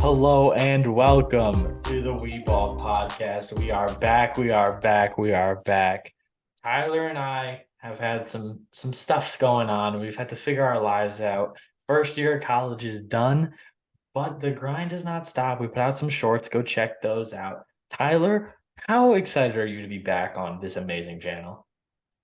Hello and welcome to the We Ball Podcast. We are back. We are back. We are back. Tyler and I have had some stuff going on. We've had to figure our lives out. First year of college is done, but the grind does not stop. We put out some shorts. Go check those out. Tyler, how excited are you to be back on this amazing channel?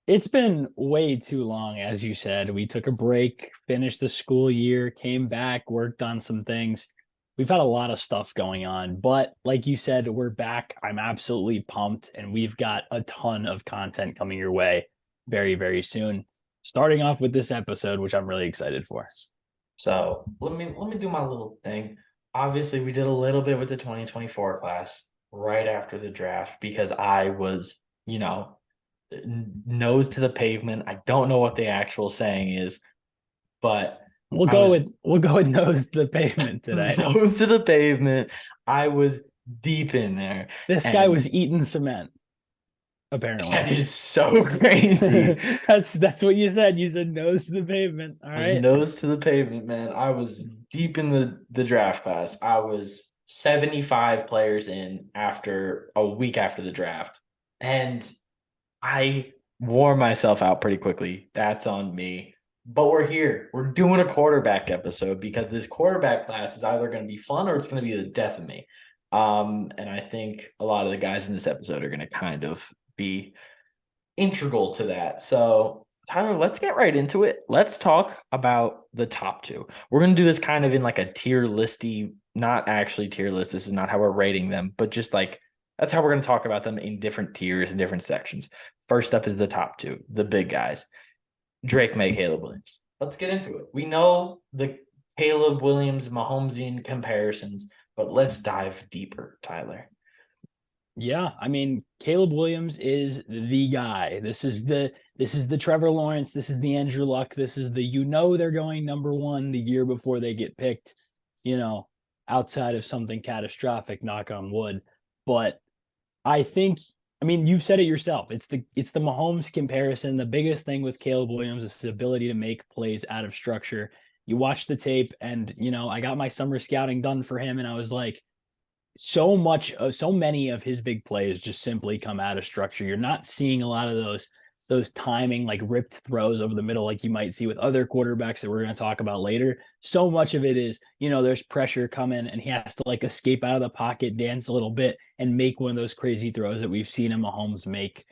It's been way too long, as you said. We took a break, finished the school year, came back, worked on some things. We've had a lot of stuff going on, but like you said, we're back. I'm absolutely pumped, and we've got a ton of content coming your way very, very soon. Starting off with this episode, which I'm really excited for. So let me do my little thing. Obviously, we did a little bit with the 2024 class right after the draft because I was, nose to the pavement. I don't know what the actual saying is, but We'll I go was with we'll go with nose to the pavement today. nose to the pavement. I was deep in there, This guy and was eating cement, apparently. that is so crazy. That's what you said. You said nose to the pavement. All Was right. nose to the pavement, man. I was deep in the draft class. I was 75 players in after a week after the draft. And I wore myself out pretty quickly. That's on me. But we're here. We're doing a quarterback episode because this quarterback class is either going to be fun or it's going to be the death of me. And I think a lot of the guys in this episode are going to kind of be integral to that. So, Tyler, let's get right into it. Let's talk about the top two. We're going to do this kind of in like a tier listy, not actually tier list. This is not how we're rating them, but just like that's how we're going to talk about them in different tiers and different sections. First up is the top two, the big guys, Drake May, Caleb Williams. Let's get into it. We know the Caleb Williams Mahomesian comparisons, but let's dive deeper, Tyler. Yeah, I mean, Caleb Williams is the guy. This is the Trevor Lawrence, this is the Andrew Luck, this is the they're going number 1 the year before they get picked, you know, outside of something catastrophic, knock on wood. But I think I mean, you've said it yourself. It's the Mahomes comparison. The biggest thing with Caleb Williams is his ability to make plays out of structure. You watch the tape and, I got my summer scouting done for him and I was like so many of his big plays just simply come out of structure. You're not seeing a lot of those timing like ripped throws over the middle like you might see with other quarterbacks that we're going to talk about later. So much of it is, there's pressure coming and he has to like escape out of the pocket, dance a little bit and make one of those crazy throws that we've seen him Mahomes make.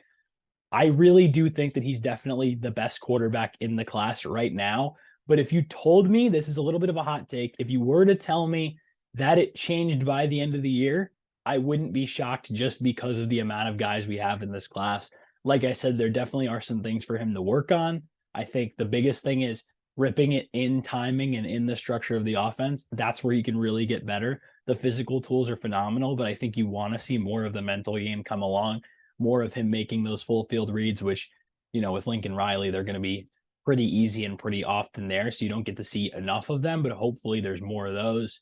I really do think that he's definitely the best quarterback in the class right now. But if you told me, this is a little bit of a hot take, if you were to tell me that it changed by the end of the year, I wouldn't be shocked just because of the amount of guys we have in this class. Like I said, there definitely are some things for him to work on. I think the biggest thing is ripping it in timing and in the structure of the offense. That's where he can really get better. The physical tools are phenomenal, but I think you want to see more of the mental game come along, more of him making those full field reads, which, with Lincoln Riley, they're going to be pretty easy and pretty often there. So you don't get to see enough of them, but hopefully there's more of those.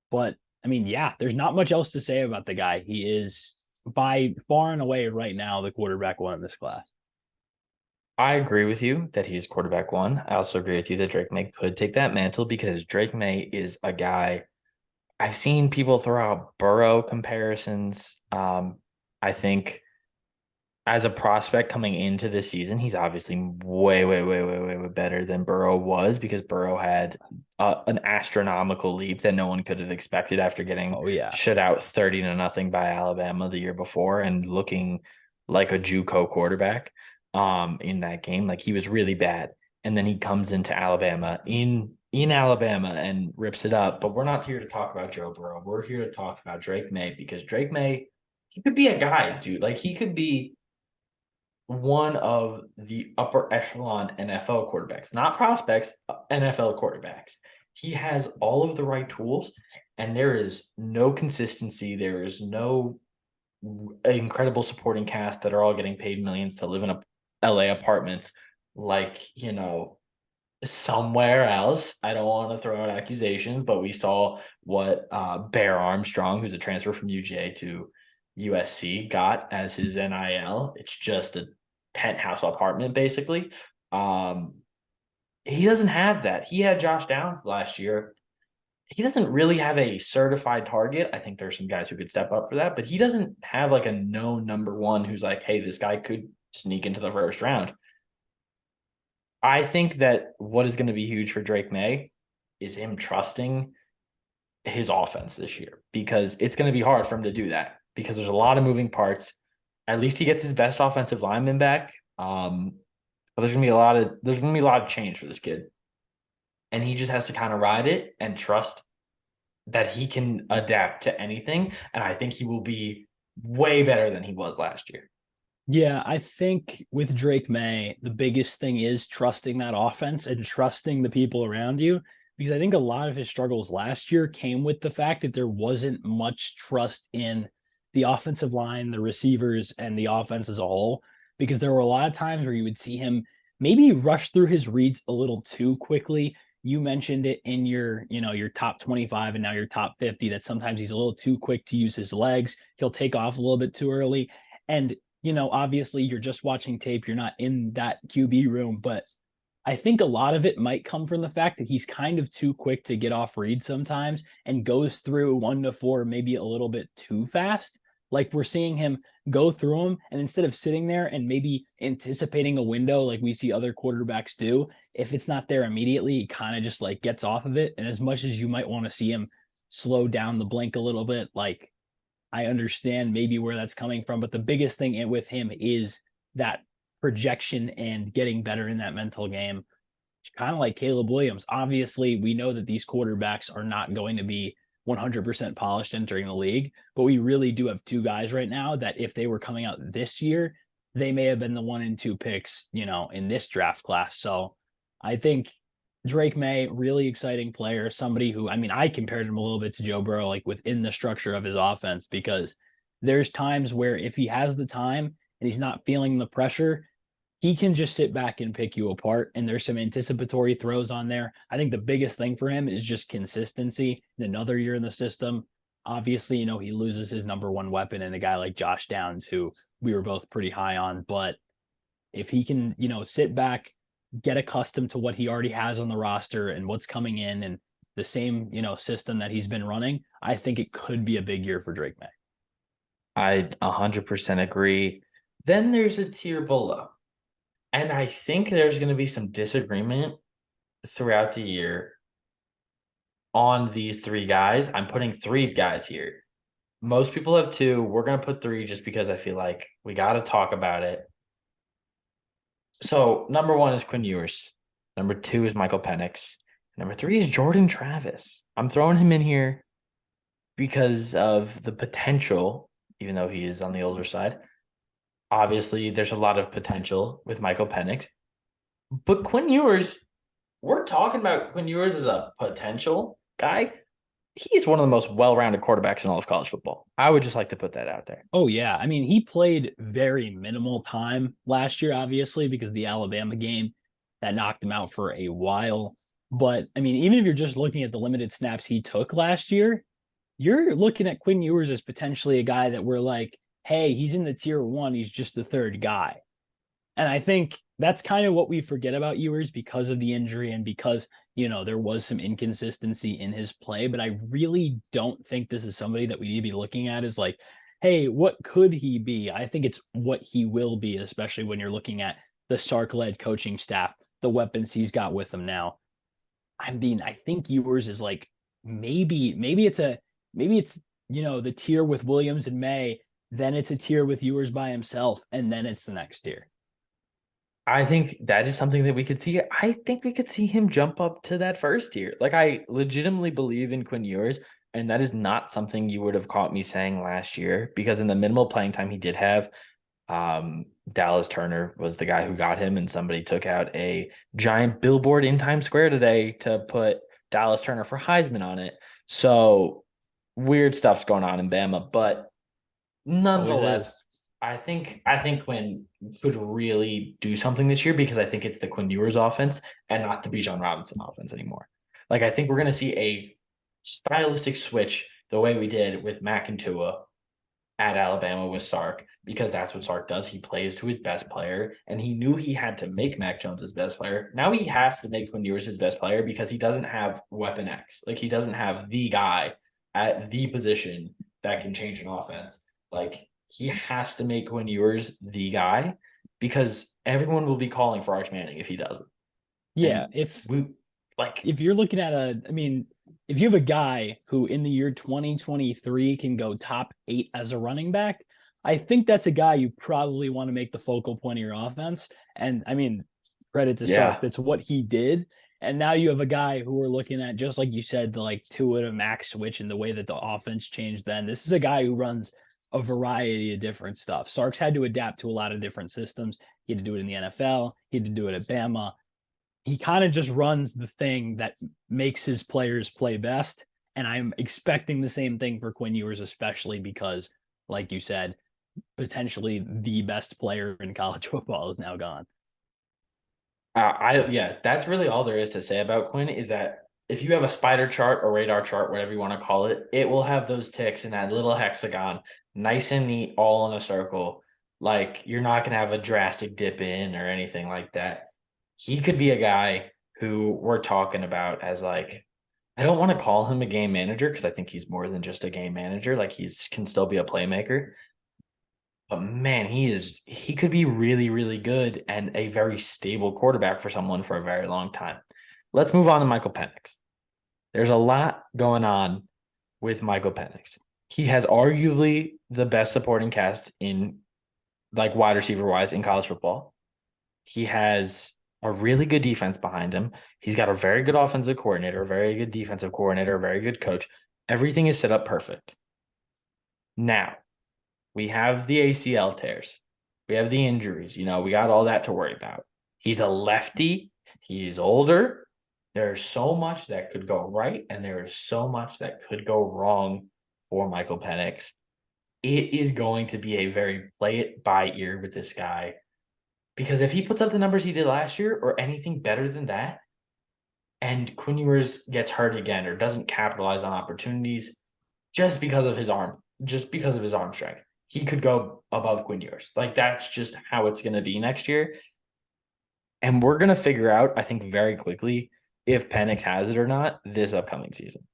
But I mean, yeah, there's not much else to say about the guy. He is by far and away right now the quarterback one in this class. I agree with you that he's quarterback one. I also agree with you that Drake May could take that mantle because Drake May is a guy. I've seen people throw out Burrow comparisons. I think as a prospect coming into the season, he's obviously way, way, way, way, way, way better than Burrow was because Burrow had an astronomical leap that no one could have expected after getting Oh yeah. shut out 30-0 by Alabama the year before and looking like a JUCO quarterback in that game. Like he was really bad. And then he comes into Alabama in Alabama and rips it up. But we're not here to talk about Joe Burrow. We're here to talk about Drake May because Drake May, he could be a guy, dude. Like he could be one of the upper echelon NFL quarterbacks, not prospects, NFL quarterbacks. He has all of the right tools, and there is no consistency. There is no incredible supporting cast that are all getting paid millions to live in a LA apartments like, somewhere else. I don't want to throw out accusations, but we saw what Bear Armstrong, who's a transfer from UGA to USC, got as his NIL. It's just a penthouse apartment, basically. He doesn't have that. He had Josh Downs last year, he doesn't really have a certified target. I think there's some guys who could step up for that, but he doesn't have like a known number one who's like, hey, this guy could sneak into the first round. I think that what is going to be huge for Drake May is him trusting his offense this year, because it's going to be hard for him to do that because there's a lot of moving parts. At least he gets his best offensive lineman back. But there's gonna be a lot of change for this kid, and he just has to kind of ride it and trust that he can adapt to anything. And I think he will be way better than he was last year. Yeah, I think with Drake May, the biggest thing is trusting that offense and trusting the people around you. Because I think a lot of his struggles last year came with the fact that there wasn't much trust in the offensive line, the receivers, and the offense as a whole. Because there were a lot of times where you would see him maybe rush through his reads a little too quickly. You mentioned it in your top 25 and now your top 50 that sometimes he's a little too quick to use his legs. He'll take off a little bit too early. And obviously you're just watching tape, you're not in that QB room, but I think a lot of it might come from the fact that he's kind of too quick to get off read sometimes and goes through 1 to 4 maybe a little bit too fast. Like we're seeing him go through them, and instead of sitting there and maybe anticipating a window like we see other quarterbacks do, if it's not there immediately, he kind of just like gets off of it. And as much as you might want to see him slow down the blink a little bit, like I understand maybe where that's coming from, but the biggest thing with him is that projection and getting better in that mental game. Kind of like Caleb Williams. Obviously, we know that these quarterbacks are not going to be 100% polished entering the league, but we really do have two guys right now that if they were coming out this year, they may have been the 1 and 2 picks, in this draft class. So I think Drake May, really exciting player, somebody who, I mean, I compared him a little bit to Joe Burrow, like within the structure of his offense, because there's times where if he has the time and he's not feeling the pressure, he can just sit back and pick you apart. And there's some anticipatory throws on there. I think the biggest thing for him is just consistency. In another year in the system, obviously, he loses his number one weapon in a guy like Josh Downs, who we were both pretty high on. But if he can, sit back, get accustomed to what he already has on the roster and what's coming in and the same, system that he's been running, I think it could be a big year for Drake May. I 100% agree. Then there's a tier below. And I think there's going to be some disagreement throughout the year on these three guys. I'm putting three guys here. Most people have two. We're going to put three just because I feel like we got to talk about it. So, number one is Quinn Ewers. Number two is Michael Penix. Number three is Jordan Travis. I'm throwing him in here because of the potential, even though he is on the older side. Obviously, there's a lot of potential with Michael Penix. But Quinn Ewers, we're talking about Quinn Ewers as a potential guy. He's one of the most well-rounded quarterbacks in all of college football. I would just like to put that out there. Oh, yeah. I mean, he played very minimal time last year, obviously, because the Alabama game that knocked him out for a while. But I mean, even if you're just looking at the limited snaps he took last year, you're looking at Quinn Ewers as potentially a guy that we're like, hey, he's in the tier one. He's just the third guy. And I think that's kind of what we forget about Ewers because of the injury and because, there was some inconsistency in his play. But I really don't think this is somebody that we need to be looking at as like, hey, what could he be? I think it's what he will be, especially when you're looking at the Sark-led coaching staff, the weapons he's got with him now. I mean, I think Ewers is like maybe it's the tier with Williams and May, then it's a tier with Ewers by himself, and then it's the next tier. I think that is something that we could see. I think we could see him jump up to that first tier. Like, I legitimately believe in Quinn Ewers, and that is not something you would have caught me saying last year because in the minimal playing time he did have, Dallas Turner was the guy who got him, and somebody took out a giant billboard in Times Square today to put Dallas Turner for Heisman on it. So weird stuff's going on in Bama, but nonetheless, I think Quinn could really do something this year because I think it's the Quinn Ewers offense and not the Bijan Robinson offense anymore. Like, I think we're going to see a stylistic switch the way we did with Mac and Tua, at Alabama with Sark because that's what Sark does. He plays to his best player, and he knew he had to make Mac Jones his best player. Now he has to make Quinn Ewers his best player because he doesn't have Weapon X. Like he doesn't have the guy at the position that can change an offense. Like he has to make Quinn Ewers the guy because everyone will be calling for Arch Manning if he doesn't. Yeah, And we like if you're looking at I mean, if you have a guy who in the year 2023 can go top 8 as a running back, I think that's a guy you probably want to make the focal point of your offense. And I mean, credit to Sark, yeah. that's what he did. And now you have a guy who we're looking at, just like you said, the like Tua to Max switch and the way that the offense changed then. This is a guy who runs a variety of different stuff. Sark's had to adapt to a lot of different systems. He had to do it in the NFL, he had to do it at Bama. He kind of just runs the thing that makes his players play best. And I'm expecting the same thing for Quinn Ewers, especially because, like you said, potentially the best player in college football is now gone. Yeah, that's really all there is to say about Quinn is that if you have a spider chart or radar chart, whatever you want to call it, it will have those ticks in that little hexagon, nice and neat, all in a circle. Like you're not gonna have a drastic dip in or anything like that. He could be a guy who we're talking about as like I don't want to call him a game manager because I think he's more than just a game manager. Like he's can still be a playmaker. But man, he could be really, really good and a very stable quarterback for someone for a very long time. Let's move on to Michael Penix. There's a lot going on with Michael Penix. He has arguably the best supporting cast in like wide receiver wise in college football. He has a really good defense behind him. He's got a very good offensive coordinator, a very good defensive coordinator, a very good coach. Everything is set up perfect. Now, we have the ACL tears. We have the injuries. We got all that to worry about. He's a lefty. He's older. There's so much that could go right, and there is so much that could go wrong for Michael Penix. It is going to be a very play it by ear with this guy because if he puts up the numbers he did last year or anything better than that, and Quinn Ewers gets hurt again or doesn't capitalize on opportunities just because of his arm, just because of his arm strength, he could go above Quinn Ewers. Like that's just how it's going to be next year. And we're going to figure out, I think, very quickly if Penix has it or not this upcoming season.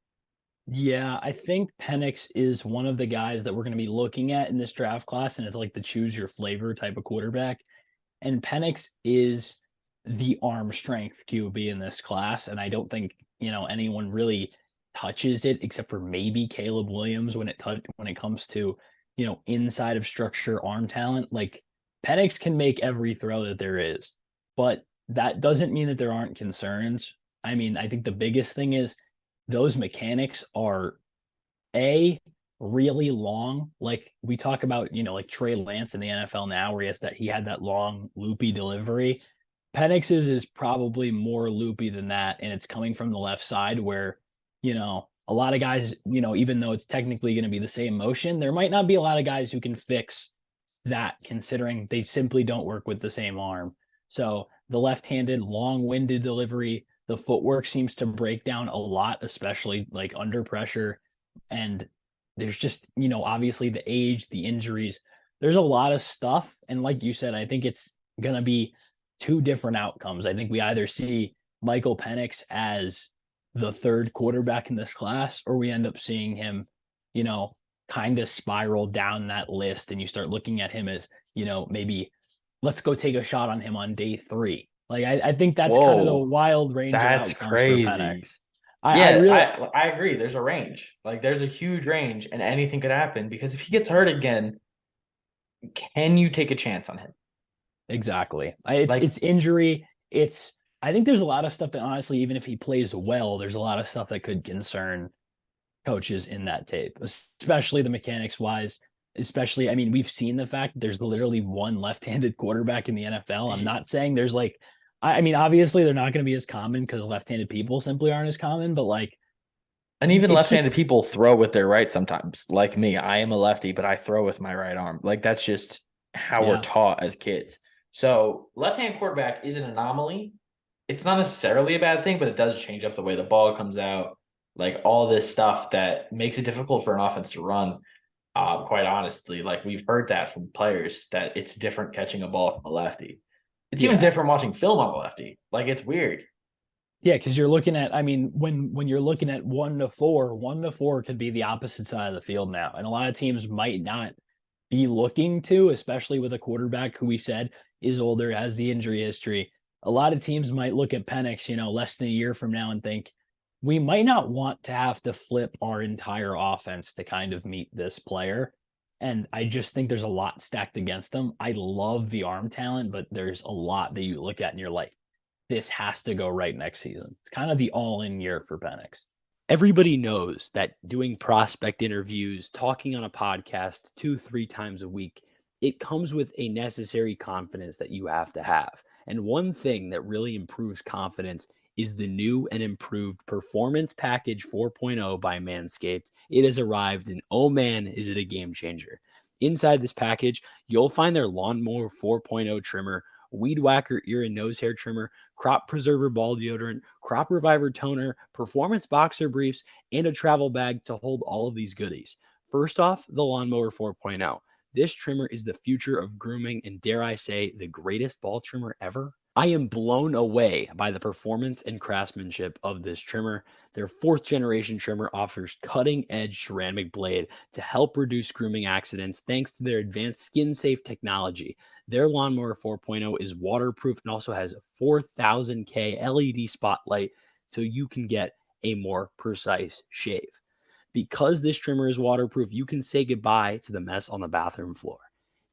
Yeah, I think Penix is one of the guys that we're going to be looking at in this draft class, and it's like the choose your flavor type of quarterback. And Penix is the arm strength QB in this class, and I don't think anyone really touches it except for maybe Caleb Williams when it comes to inside of structure arm talent. Like Penix can make every throw that there is, but that doesn't mean that there aren't concerns. I mean, I think the biggest thing is those mechanics are a really long. Like we talk about, like Trey Lance in the NFL now, where he had that long loopy delivery. Penix's is probably more loopy than that, and it's coming from the left side where, a lot of guys, even though it's technically going to be the same motion, there might not be a lot of guys who can fix that considering they simply don't work with the same arm. So the left-handed, long-winded delivery, the footwork seems to break down a lot, especially like under pressure. And there's just, obviously the age, the injuries, there's a lot of stuff. And like you said, I think it's going to be two different outcomes. I think we either see Michael Penix as the third quarterback in this class, or we end up seeing him, kind of spiral down that list. And you start looking at him as, maybe let's go take a shot on him on day 3. Like, I think that's kind of the Whoa, wild range of that's outcomes for Penix. crazy. I Yeah, really, I agree. There's a range. Like there's a huge range, and anything could happen because if he gets hurt again, can you take a chance on him? exactly. It's Like, injury. I think there's a lot of stuff that honestly, even if he plays well, there's a lot of stuff that could concern coaches in that tape, especially the mechanics wise. Especially, I mean, we've seen the fact that there's literally one left-handed quarterback in the NFL. I'm not saying there's like, I mean, obviously they're not going to be as common because left-handed people simply aren't as common, but like, and even it's just, left-handed people throw with their right sometimes. Like me, I am a lefty, but I throw with my right arm. Like that's just how we're yeah, taught as kids. So left-hand quarterback is an anomaly. It's not necessarily a bad thing, but it does change up the way the ball comes out, like all this stuff that makes it difficult for an offense to run. Quite honestly, like we've heard that from players that it's different catching a ball from a lefty. It's even Yeah. different watching film on a lefty. Like it's weird. Yeah, because you're looking at, I mean, when you're looking at 1 to 4, 1 to 4 could be the opposite side of the field now. And a lot of teams might not be looking to, especially with a quarterback who we said is older, has the injury history. A lot of teams might look at Penix, less than a year from now and think, we might not want to have to flip our entire offense to kind of meet this player. And I just think there's a lot stacked against them. I love the arm talent, but there's a lot that you look at and you're like, this has to go right next season. It's kind of the all-in year for Penix. Everybody knows that doing prospect interviews, talking on a podcast 2, 3 times a week, it comes with a necessary confidence that you have to have. And one thing that really improves confidence is the new and improved Performance Package 4.0 by Manscaped. It has arrived, and oh man, is it a game changer. Inside this package, you'll find their Lawnmower 4.0 trimmer, Weed Whacker ear and nose hair trimmer, Crop Preserver ball deodorant, Crop Reviver toner, performance boxer briefs, and a travel bag to hold all of these goodies. First off, the Lawnmower 4.0. This trimmer is the future of grooming and, dare I say, the greatest ball trimmer ever. I am blown away by the performance and craftsmanship of this trimmer. Their 4th-generation trimmer offers cutting-edge ceramic blade to help reduce grooming accidents thanks to their advanced skin-safe technology. Their Lawnmower 4.0 is waterproof and also has a 4000K LED spotlight so you can get a more precise shave. Because this trimmer is waterproof, you can say goodbye to the mess on the bathroom floor.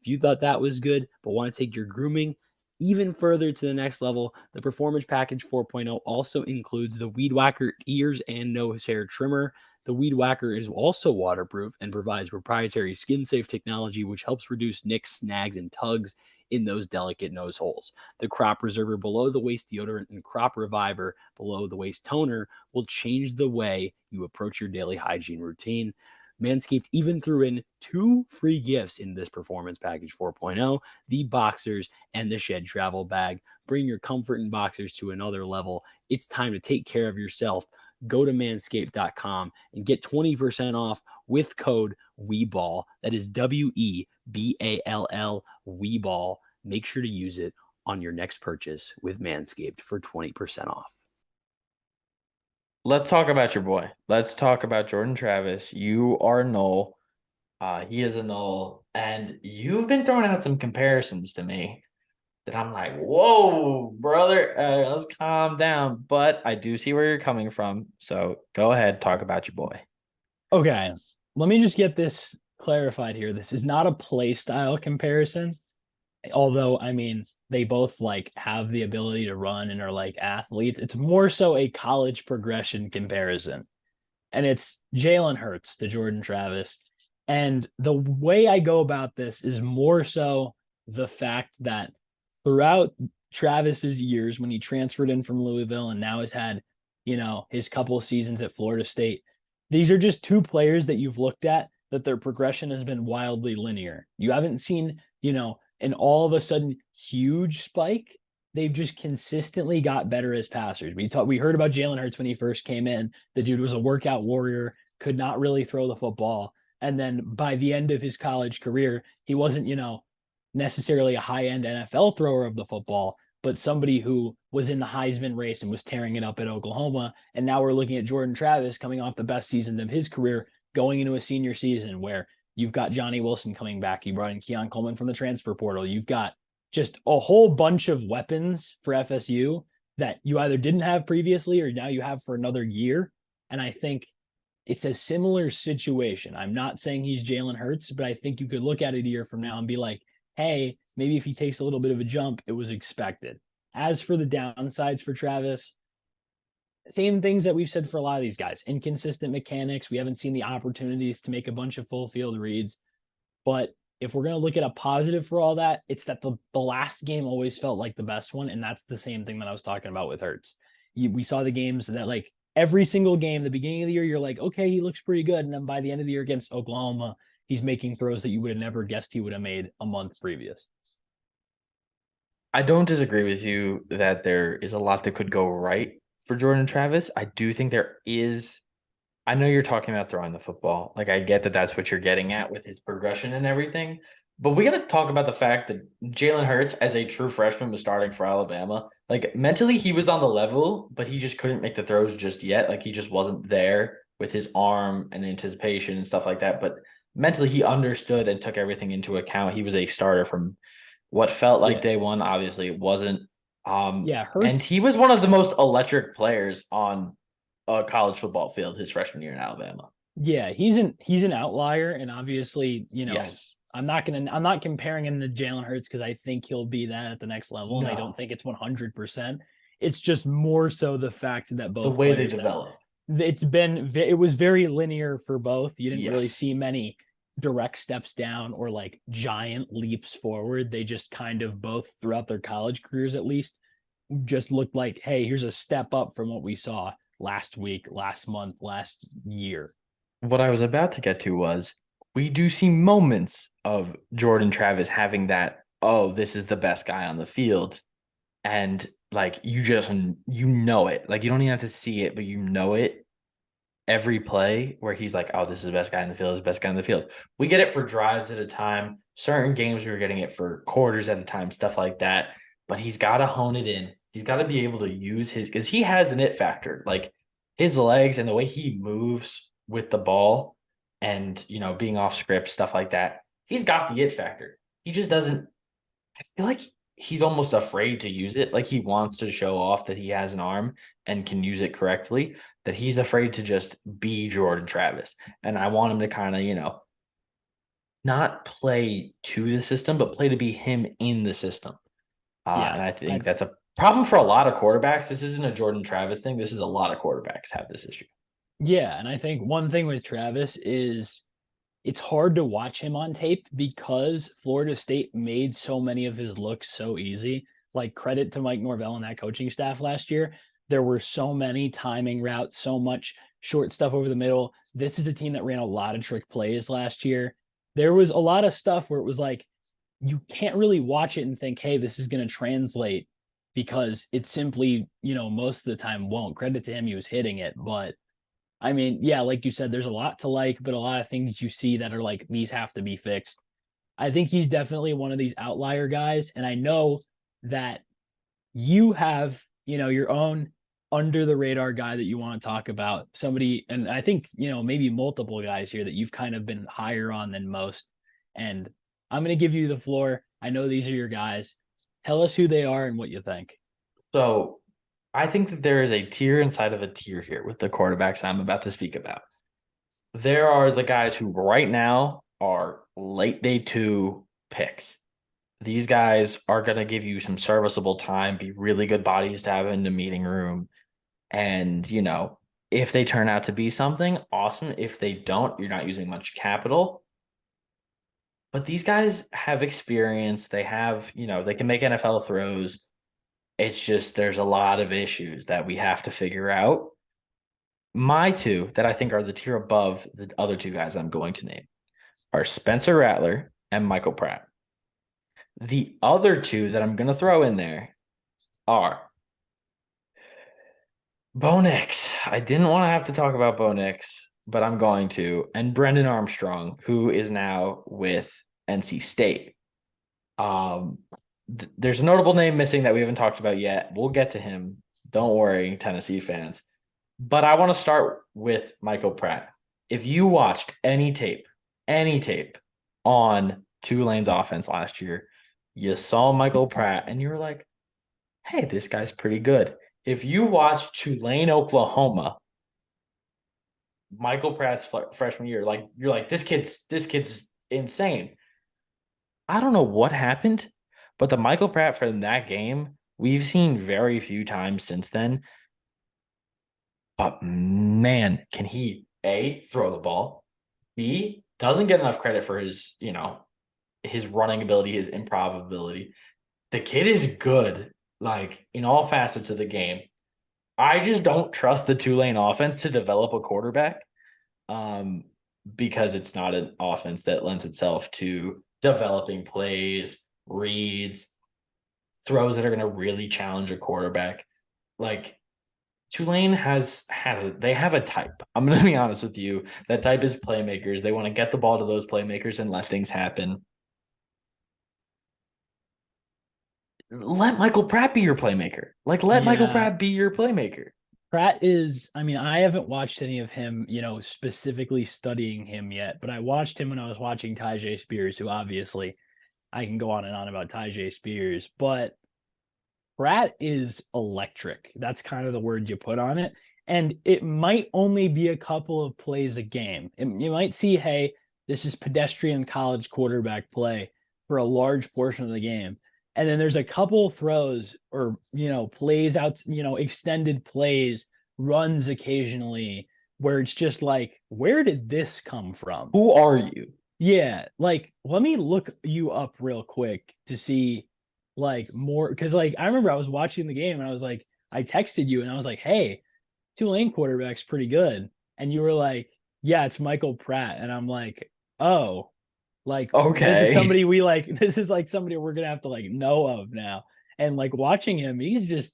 If you thought that was good, but want to take your grooming even further to the next level, the Performance Package 4.0 also includes the Weed Whacker ears and nose hair trimmer. The Weed Whacker is also waterproof and provides proprietary skin-safe technology, which helps reduce nicks, snags, and tugs in those delicate nose holes. The Crop Preserver below the waist deodorant and Crop Reviver below the waist toner will change the way you approach your daily hygiene routine. Manscaped even threw in 2 free gifts in this Performance Package 4.0, the boxers and the shed travel bag. Bring your comfort in boxers to another level. It's time to take care of yourself. Go to manscaped.com and get 20% off with code WEBALL. That is WEBALL, WEBALL. Make sure to use it on your next purchase with Manscaped for 20% off. Let's talk about your boy. Let's talk about Jordan Travis. You are null. He is a null. And you've been throwing out some comparisons to me that I'm like, whoa, brother, let's calm down. But I do see where you're coming from. So go ahead, talk about your boy. Okay, let me just get this clarified here. This is not a play style comparison. Although, I mean, they both like have the ability to run and are like athletes. It's more so a college progression comparison. And it's Jalen Hurts to Jordan Travis. And the way I go about this is more so the fact that throughout Travis's years, when he transferred in from Louisville and now has had, his couple of seasons at Florida State, these are just two players that you've looked at that their progression has been wildly linear. You haven't seen, an all of a sudden huge spike. They've just consistently got better as passers. We heard about Jalen Hurts when he first came in. The dude was a workout warrior, could not really throw the football. And then by the end of his college career, he wasn't, necessarily a high-end NFL thrower of the football, but somebody who was in the Heisman race and was tearing it up at Oklahoma. And now we're looking at Jordan Travis coming off the best season of his career, going into a senior season where you've got Johnny Wilson coming back. You brought in Keon Coleman from the transfer portal. You've got just a whole bunch of weapons for FSU that you either didn't have previously or now you have for another year. And I think it's a similar situation. I'm not saying he's Jalen Hurts, but I think you could look at it a year from now and be like, hey, maybe if he takes a little bit of a jump, it was expected. As for the downsides for Travis, same things that we've said for a lot of these guys. Inconsistent mechanics. We haven't seen the opportunities to make a bunch of full field reads. But if we're going to look at a positive for all that, it's that the last game always felt like the best one. And that's the same thing that I was talking about with Hurts. We saw the games that like every single game, the beginning of the year, you're like, okay, he looks pretty good. And then by the end of the year against Oklahoma, he's making throws that you would have never guessed he would have made a month previous. I don't disagree with you that there is a lot that could go right for Jordan Travis. I do think there is I know you're talking about throwing the football. Like, I get that that's what you're getting at with his progression and everything. But we got to talk about the fact that Jalen Hurts, as a true freshman, was starting for Alabama. Like, mentally, he was on the level, but he just couldn't make the throws just yet. Like, he just wasn't there with his arm and anticipation and stuff like that. But mentally, he understood and took everything into account. He was a starter from what felt like Yeah. day one. Obviously, it wasn't. Yeah, And Hurts. he was one of the most electric players on a college football field his freshman year in Alabama. Yeah, he's an outlier, and obviously, Yes. I'm not comparing him to Jalen Hurts because I think he'll be that at the next level, and I don't No. think it's 100%. It's just more so the fact that The both way they players have develop. it was very linear for both. You didn't really Yes. see many direct steps down or like giant leaps forward. They just kind of both throughout their college careers at least just looked like, hey, here's a step up from what we saw last week, last month, last year. What I was about to get to was we do see moments of Jordan Travis having that, oh, this is the best guy on the field. And like you know it. Like you don't even have to see it, but you know it every play where he's like, oh, this is the best guy in the field, this is the best guy in the field. We get it for drives at a time. Certain games we were getting it for quarters at a time, stuff like that. But he's got to hone it in. He's got to be able to use his because he has an it factor. Like his legs and the way he moves with the ball and being off script, stuff like that. He's got the it factor. He just doesn't I feel like he's almost afraid to use it. Like he wants to show off that he has an arm and can use it correctly, that he's afraid to just be Jordan Travis. And I want him to kind of, not play to the system, but play to be him in the system. Yeah. And I think that's a problem for a lot of quarterbacks. This isn't a Jordan Travis thing. This is a lot of quarterbacks have this issue. Yeah, and I think one thing with Travis is it's hard to watch him on tape because Florida State made so many of his looks so easy. Like credit to Mike Norvell and that coaching staff last year. There were so many timing routes, so much short stuff over the middle. This is a team that ran a lot of trick plays last year. There was a lot of stuff where it was like you can't really watch it and think, hey, this is going to translate because it simply, most of the time won't. Credit to him, he was hitting it. But I mean, yeah, like you said, there's a lot to like, but a lot of things you see that are like, these have to be fixed. I think he's definitely one of these outlier guys. And I know that you have, your own under the radar guy that you want to talk about. Somebody, and I think, maybe multiple guys here that you've kind of been higher on than most. And I'm going to give you the floor. I know these are your guys. Tell us who they are and what you think. So I think that there is a tier inside of a tier here with the quarterbacks I'm about to speak about. There are the guys who right now are late day 2 picks. These guys are going to give you some serviceable time, be really good bodies to have in the meeting room. And, if they turn out to be something, awesome. If they don't, you're not using much capital. But these guys have experience. They have, they can make NFL throws. It's just there's a lot of issues that we have to figure out. My two that I think are the tier above the other two guys I'm going to name are Spencer Rattler and Michael Pratt. The other two that I'm going to throw in there are Bo Nix. I didn't want to have to talk about Bo Nix, but I'm going to. And Brendan Armstrong, who is now with NC State. There's a notable name missing that we haven't talked about yet. We'll get to him. Don't worry, Tennessee fans. But I want to start with Michael Pratt. If you watched any tape on Tulane's offense last year, you saw Michael Pratt and you were like, hey, this guy's pretty good. If you watch Tulane, Oklahoma, Michael Pratt's freshman year, like you're like, this kid's insane. I don't know what happened, but the Michael Pratt from that game, we've seen very few times since then. But man, can he A, throw the ball, B, doesn't get enough credit for his, his running ability, his improv ability. The kid is good, like in all facets of the game. I just don't trust the Tulane offense to develop a quarterback because it's not an offense that lends itself to developing plays, reads, throws that are going to really challenge a quarterback. Like, Tulane they have a type. I'm going to be honest with you. That type is playmakers. They want to get the ball to those playmakers and let things happen. Let Michael Pratt be your playmaker. Let Michael Yeah. Pratt be your playmaker. Pratt is, I mean, I haven't watched any of him, specifically studying him yet, but I watched him when I was watching Tyjae Spears, who obviously I can go on and on about Tyjae Spears, but Pratt is electric. That's kind of the word you put on it. And it might only be a couple of plays a game. You might see, hey, this is pedestrian college quarterback play for a large portion of the game. And then there's a couple throws or, plays out, extended plays, runs occasionally where it's just like, where did this come from? Who are you? Yeah, let me look you up real quick to see more because I remember I was watching the game and I was like, I texted you and I was like, hey, Tulane quarterback's pretty good. And you were like, yeah, it's Michael Pratt. And I'm like, oh, this is Okay. somebody this is like somebody we're gonna have to know of now. And watching him, he's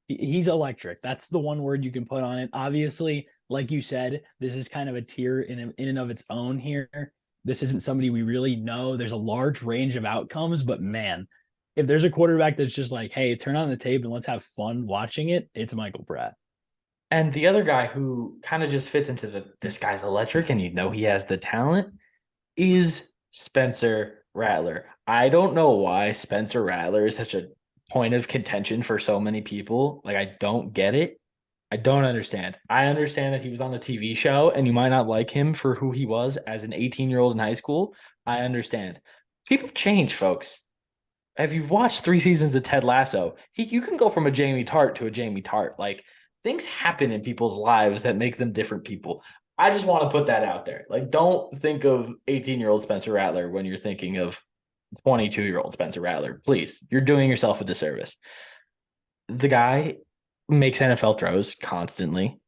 electric. That's the one word you can put on it. Obviously, like you said, this is kind of a tier in and of its own here. This isn't somebody we really know. There's a large range of outcomes, but man, if there's a quarterback that's just like, hey, turn on the tape and let's have fun watching it, it's Michael Pratt. And the other guy who kind of just fits into this guy's electric and he has the talent is Spencer Rattler. I don't know why Spencer Rattler is such a point of contention for so many people. I don't get it. I don't understand. I understand that he was on the TV show and you might not like him for who he was as an 18-year-old in high school. I understand. People change, folks. If you've watched 3 seasons of Ted Lasso, you can go from a Jamie Tart to a Jamie Tart. Things happen in people's lives that make them different people. I just want to put that out there. Don't think of 18-year-old Spencer Rattler when you're thinking of 22-year-old Spencer Rattler. Please, you're doing yourself a disservice. The guy makes NFL throws constantly.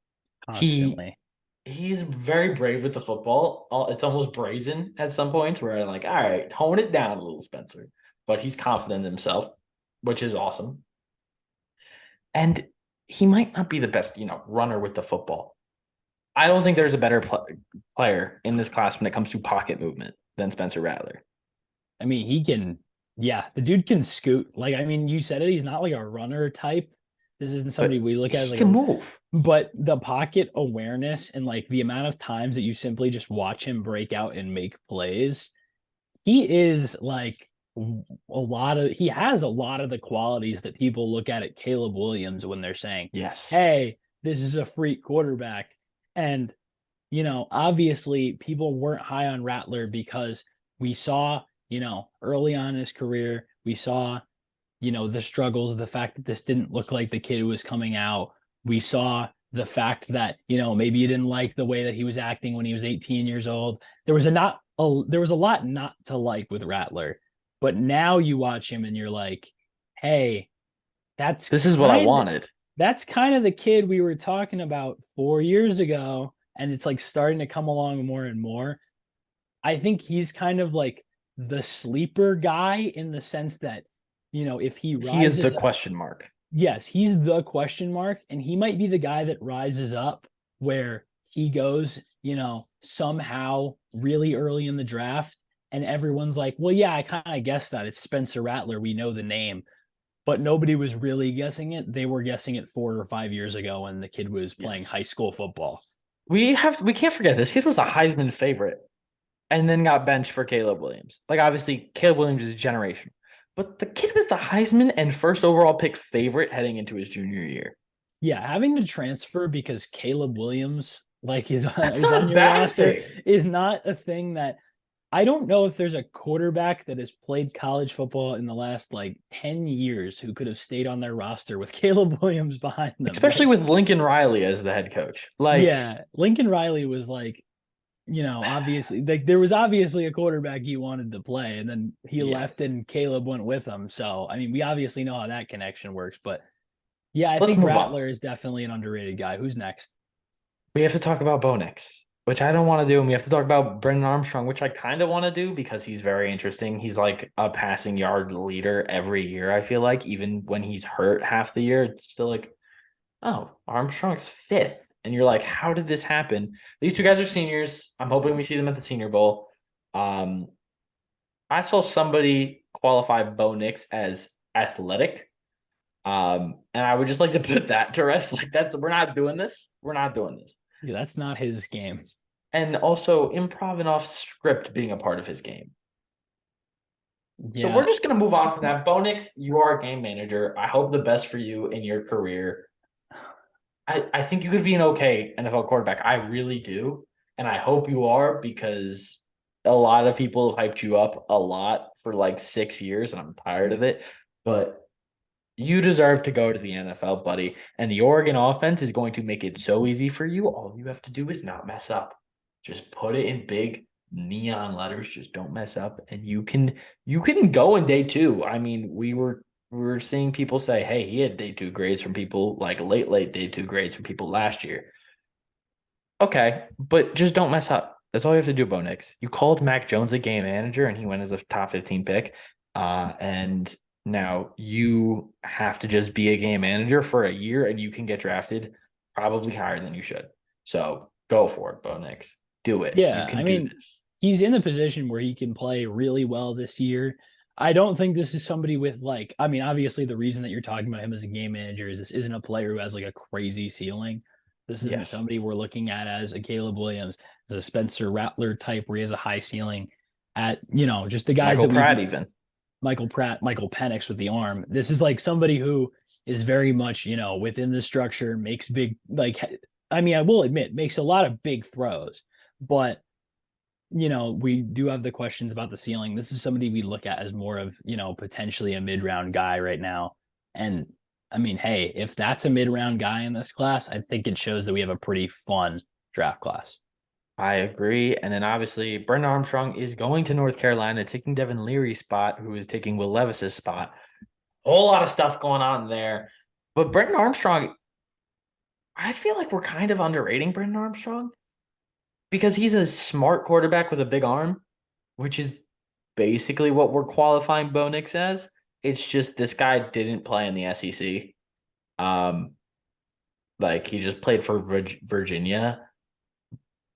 Constantly. He's very brave with the football. It's almost brazen at some points where I'm like, all right, tone it down a little, Spencer. But he's confident in himself, which is awesome. And he might not be the best, runner with the football. I don't think there's a better player in this class when it comes to pocket movement than Spencer Rattler. I mean, the dude can scoot. You said it, he's not like a runner type. This isn't somebody we look at as he can move. But the pocket awareness and the amount of times that you simply just watch him break out and make plays, he is he has a lot of the qualities that people look at Caleb Williams when they're saying, yes, hey, this is a freak quarterback. And, obviously people weren't high on Rattler because we saw, early on in his career, we saw, the struggles, the fact that this didn't look like the kid who was coming out. We saw the fact that, maybe you didn't like the way that he was acting when he was 18 years old. There was a lot not to like with Rattler. But now you watch him and you're like, hey, this is what I wanted. That's kind of the kid we were talking about 4 years ago. And it's starting to come along more and more. I think he's kind of the sleeper guy in the sense that, if he is the question mark. Yes, he's the question mark. And he might be the guy that rises up where he goes, somehow really early in the draft. And everyone's like, well, yeah, I kind of guessed that. It's Spencer Rattler. We know the name. But nobody was really guessing it. They were guessing it 4 or 5 years ago when the kid was playing high school football. We can't forget this kid was a Heisman favorite and then got benched for Caleb Williams. Obviously, Caleb Williams is generational. But the kid was the Heisman and first overall pick favorite heading into his junior year. Yeah, having to transfer because Caleb Williams is on your roster is not a thing that I don't know if there's a quarterback that has played college football in the last 10 years who could have stayed on their roster with Caleb Williams behind them. Especially with Lincoln Riley as the head coach. Yeah, Lincoln Riley was obviously there was obviously a quarterback he wanted to play and then he left and Caleb went with him. So, I mean, we obviously know how that connection works, but yeah, I think Rattler is definitely an underrated guy. Who's next? We have to talk about Bo Nix, which I don't want to do. And we have to talk about Brennan Armstrong, which I kind of want to do because he's very interesting. He's like a passing yard leader every year, I feel like. Even when he's hurt half the year, it's still oh, Armstrong's fifth. And you're like, how did this happen? These two guys are seniors. I'm hoping we see them at the Senior Bowl. I saw somebody qualify Bo Nix as athletic. And I would just like to put that to rest. Like, we're not doing this. We're not doing this. Yeah, that's not his game. And also improv and off script being a part of his game. So Yeah. we're just gonna move on from that. Bo Nix, you are a game manager. I hope the best for you in your career. I think you could be an okay NFL quarterback. I really do. And I hope you are, because a lot of people have hyped you up a lot for like 6 years, and I'm tired of it. But you deserve to go to the NFL, buddy. And the Oregon offense is going to make it so easy for you. All you have to do is not mess up. Just put it in big neon letters. Just don't mess up, and you can go in day two. I mean, we were seeing people say, hey, he had day two grades from people, like late day two grades from people last year. Okay, but just don't mess up. That's all you have to do, Bo Nix. You called Mac Jones a game manager, and he went as a top 15 pick. And now you have to just be a game manager for a year, and you can get drafted probably higher than you should. So go for it, Bo Nix. Do it. Yeah, You can I do mean, this. he's in the position where he can play really well this year. I don't think this is somebody with like, I mean, obviously the reason that you're talking about him as a game manager is this isn't a player who has like a crazy ceiling. This isn't Yes. somebody we're looking at as a Caleb Williams, as a Spencer Rattler type where he has a high ceiling at, just the guys Michael that Pratt we even. Michael Pratt, Michael Penix with the arm. This is like somebody who is very much, within the structure, makes big, like, I mean, I will admit, makes a lot of big throws, but we do have the questions about the ceiling. This is somebody we look at as more of, potentially a mid-round guy right now. And I mean, hey, if that's a mid-round guy in this class, I think it shows that we have a pretty fun draft class. I agree. And then obviously Brendan Armstrong is going to North Carolina, taking Devin Leary's spot, who is taking Will Levis's spot. A whole lot of stuff going on there. But Brendan Armstrong, I feel like we're kind of underrating Brendan Armstrong, because he's a smart quarterback with a big arm, which is basically what we're qualifying Bo Nix as. It's just this guy didn't play in the SEC. Like, he just played for Virginia.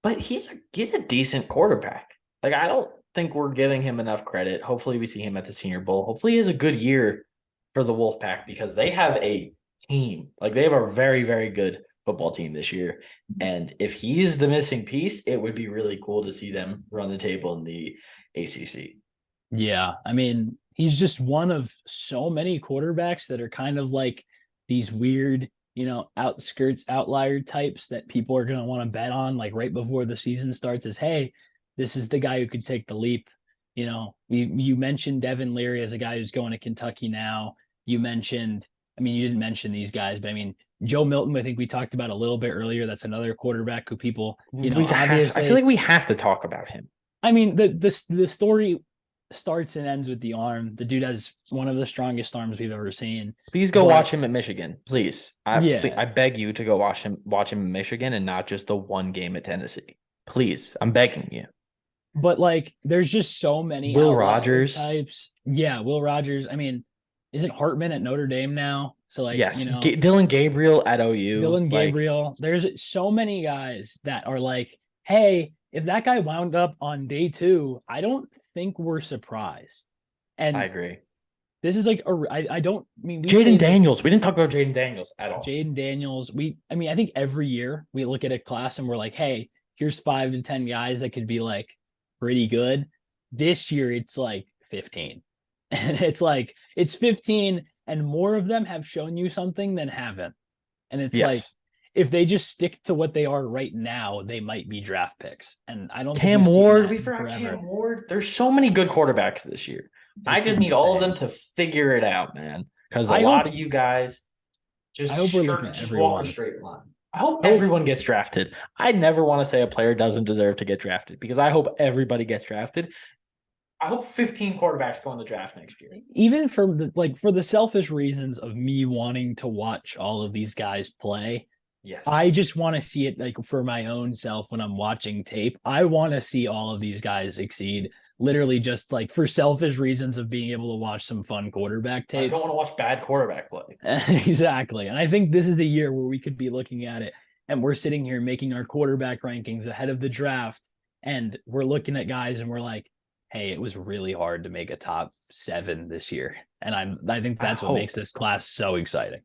But he's a decent quarterback. Like, I don't think we're giving him enough credit. Hopefully we see him at the Senior Bowl. Hopefully he has a good year for the Wolfpack, because they have a team. Like, they have a very, very good football team this year. And if he's the missing piece, it would be really cool to see them run the table in the ACC. Yeah, I mean, he's just one of so many quarterbacks that are kind of like these weird, outskirts, outlier types that people are going to want to bet on, like right before the season starts, is, hey, this is the guy who could take the leap. You mentioned Devin Leary as a guy who's going to Kentucky now. You mentioned, I mean, you didn't mention these guys, but I mean, Joe Milton, I think we talked about a little bit earlier. That's another quarterback who people, obviously, I feel like we have to talk about him. I mean, the story starts and ends with the arm. The dude has one of the strongest arms we've ever seen. Please go watch him at Michigan, please. Yeah. I beg you to go watch him in Michigan, and not just the one game at Tennessee. Please, I'm begging you. But like, there's just so many Will Rogers types. Yeah, Will Rogers. I mean, isn't Hartman at Notre Dame now? So like, yes, Dillon Gabriel at OU. Dillon Gabriel. There's so many guys that are like, hey, if that guy wound up on day two, I don't think we're surprised. And I agree. This is like I don't mean Jaden Daniels. We didn't talk about Jaden Daniels at all. Jaden Daniels. I think every year we look at a class and we're like, hey, here's 5 to 10 guys that could be like pretty good. This year it's like 15. And it's like it's 15 and more of them have shown you something than haven't. And it's like, if they just stick to what they are right now, they might be draft picks. And I don't Cam Ward, we forgot Cam Ward. There's so many good quarterbacks this year. I just need all of them to figure it out, man. Because a lot of you guys just walk a straight line. I hope everyone gets drafted. I never want to say a player doesn't deserve to get drafted, because I hope everybody gets drafted. I hope 15 quarterbacks go in the draft next year. Even for the selfish reasons of me wanting to watch all of these guys play, Yes. I just want to see it like for my own self when I'm watching tape. I want to see all of these guys succeed, literally just like for selfish reasons of being able to watch some fun quarterback I tape. don't want to watch bad quarterback play. Exactly. And I think this is a year where we could be looking at it and we're sitting here making our quarterback rankings ahead of the draft. And we're looking at guys and we're like, hey, it was really hard to make a top 7 this year. And I think that's what makes this class so exciting.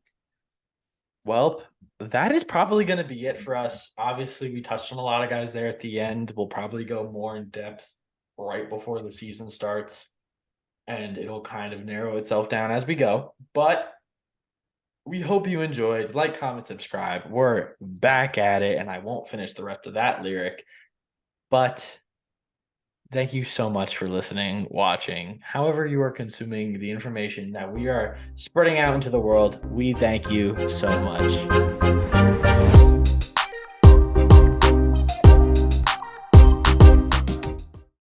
Well, that is probably going to be it for us. Obviously, we touched on a lot of guys there at the end. We'll probably go more in depth right before the season starts, and it'll kind of narrow itself down as we go. But we hope you enjoyed. Like, comment, subscribe. We're back at it, and I won't finish the rest of that lyric. But thank you so much for listening, watching, however you are consuming the information that we are spreading out into the world. We thank you so much.